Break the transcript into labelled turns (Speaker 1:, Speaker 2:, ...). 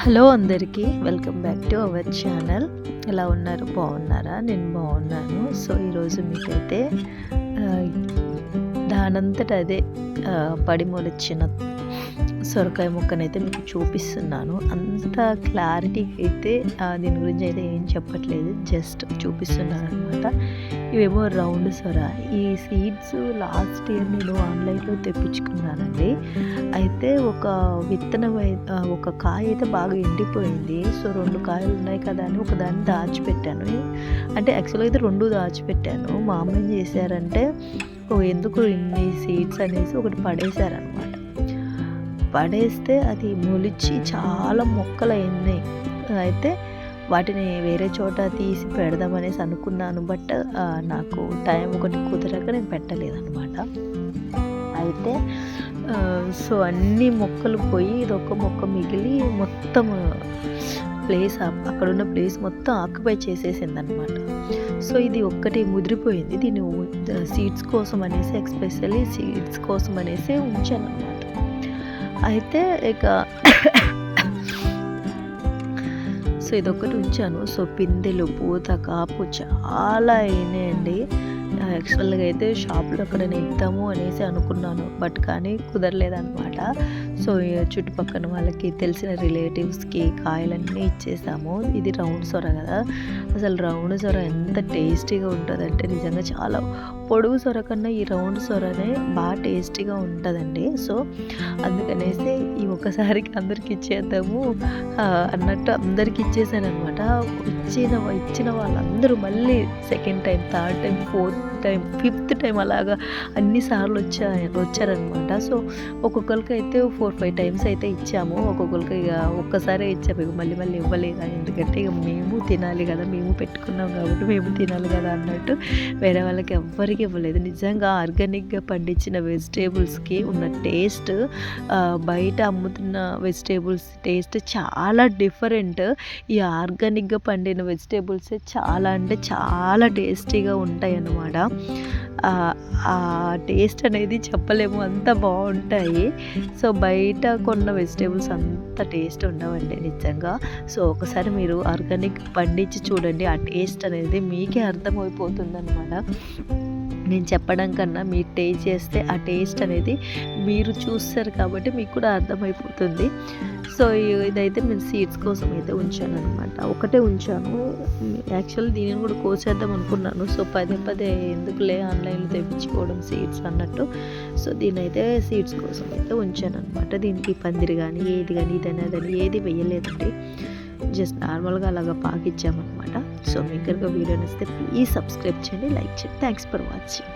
Speaker 1: Hello అందరికీ welcome back to our channel. ఎలా ఉన్నారు? బాగున్నారా? నేను బాగున్నాను. సో ఈరోజు మీకైతే దానంతట అదే పడి మొలిచిన సొరకాయ ముక్కనైతే మీకు చూపిస్తున్నాను. అంత క్లారిటీగా అయితే దీని గురించి అయితే ఏం చెప్పట్లేదు, జస్ట్ చూపిస్తున్నాను అనమాట. ఇవేమో రౌండ్ సొర. ఈ సీడ్స్ లాస్ట్ ఇయర్ నేను ఆన్లైన్లో తెప్పించుకున్నానండి. అయితే ఒక విత్తనం ఒక కాయ అయితే బాగా ఎండిపోయింది. సో 2 కాయలు ఉన్నాయి కదా అని ఒకదాన్ని దాచిపెట్టాను. అంటే యాక్చువల్గా అయితే 2 దాచిపెట్టాను. మా అమ్మ ఏం చేశారంటే ఎందుకు ఇన్ని సీడ్స్ అనేసి ఒకటి పడేశారనమాట. పడేస్తే అది మొలిచి చాలా మొక్కలు అయినాయి. అయితే వాటిని వేరే చోట తీసి పెడదామనేసి అనుకున్నాను. బట్ నాకు టైం ఒకటి కుదరక నేను పెట్టలేదన్నమాట. అయితే సో అన్ని మొక్కలు పోయి ఇదొక మొక్క మిగిలి మొత్తం ప్లేస్ అక్కడున్న ప్లేస్ మొత్తం ఆక్యుపై చేసేసింది అనమాట. సో ఇది ఒక్కటి ముదిరిపోయింది. దీన్ని సీడ్స్ కోసం అనేసి, ఎక్స్పెషల్లీ సీడ్స్ కోసం అనేసి ఉంచాను అనమాట. అయితే ఇక సో ఇదొక్కటి ఉంచాను. సో పిందెలు, పూత, కాపు చాలా అయినాయండి. యాక్చువల్గా అయితే షాప్లో అక్కడ ఇద్దాము అనేసి అనుకున్నాను, బట్ కానీ కుదరలేదన్నమాట. సో చుట్టుపక్కల వాళ్ళకి, తెలిసిన రిలేటివ్స్కి కాయలన్నీ ఇచ్చేసాము. ఇది రౌండ్ సొర కదా, అసలు రౌండ్ సొర ఎంత టేస్టీగా ఉంటుందంటే నిజంగా చాలా, పొడుగు సొర కన్నా ఈ రౌండ్ సొరనే బాగా టేస్టీగా ఉంటుందండి. సో అందుకనేసి ఈ ఒక్కసారికి అందరికి ఇచ్చేద్దాము అన్నట్టు అందరికి ఇచ్చేసాను అనమాట. ఇచ్చిన వాళ్ళందరూ మళ్ళీ second time, third time, fourth time, fifth time అలాగా అన్నిసార్లు వచ్చారనమాట. సో ఒక్కొక్కరికి అయితే 4-5 టైమ్స్ అయితే ఇచ్చాము. ఒక్కొక్కరికి ఇక ఒక్కసారే ఇచ్చాము, ఇక మళ్ళీ మళ్ళీ ఇవ్వలేదు. ఎందుకంటే ఇక మేము తినాలి కదా, మేము పెట్టుకున్నాం కాబట్టి మేము తినాలి కదా అన్నట్టు వేరే వాళ్ళకి ఎవ్వరికి ఇవ్వలేదు. నిజంగా ఆర్గానిక్గా పండించిన వెజిటేబుల్స్కి ఉన్న టేస్ట్ బయట అమ్ముతున్న వెజిటేబుల్స్ టేస్ట్ చాలా డిఫరెంట్. ఈ ఆర్గానిక్గా పండిన వెజిటేబుల్స్ చాలా అంటే చాలా టేస్టీగా ఉంటాయి అన్నమాట. ఆ టేస్ట్ అనేది చెప్పలేము, అంత బాగుంటాయి. సో బయట కొన్న వెజిటేబుల్స్ అంత టేస్ట్ ఉండవండి నిజంగా. సో ఒకసారి మీరు ఆర్గానిక్ పండించి చూడండి, ఆ టేస్ట్ అనేది మీకే అర్థమైపోతుంది అనమాట. నేను చెప్పడం కన్నా మీరు టేస్ట్ చేస్తే ఆ టేస్ట్ అనేది మీరు చూస్తారు కాబట్టి మీకు కూడా అర్థమైపోతుంది. సో ఇదైతే నేను సీడ్స్ కోసం అయితే ఉంచాను అనమాట. ఒకటే ఉంచాను. యాక్చువల్లీ దీనిని కూడా కోసేద్దాం అనుకున్నాను. సో పదే ఎందుకులే ఆన్లైన్లో తెప్పించుకోవడం సీడ్స్ అన్నట్టు. సో దీని అయితే సీడ్స్ కోసం అయితే ఉంచాను అనమాట. దీనికి పందిరి కానీ ఇదని అదని ఏది వేయలేదండి. జస్ట్ నార్మల్గా అలాగా పాకిచ్చామన్నమాట. సో మీకు కనుక వీడియో నచ్చితే ప్లీజ్ సబ్స్క్రైబ్ చేయండి, లైక్ చేయండి. Thanks for watching.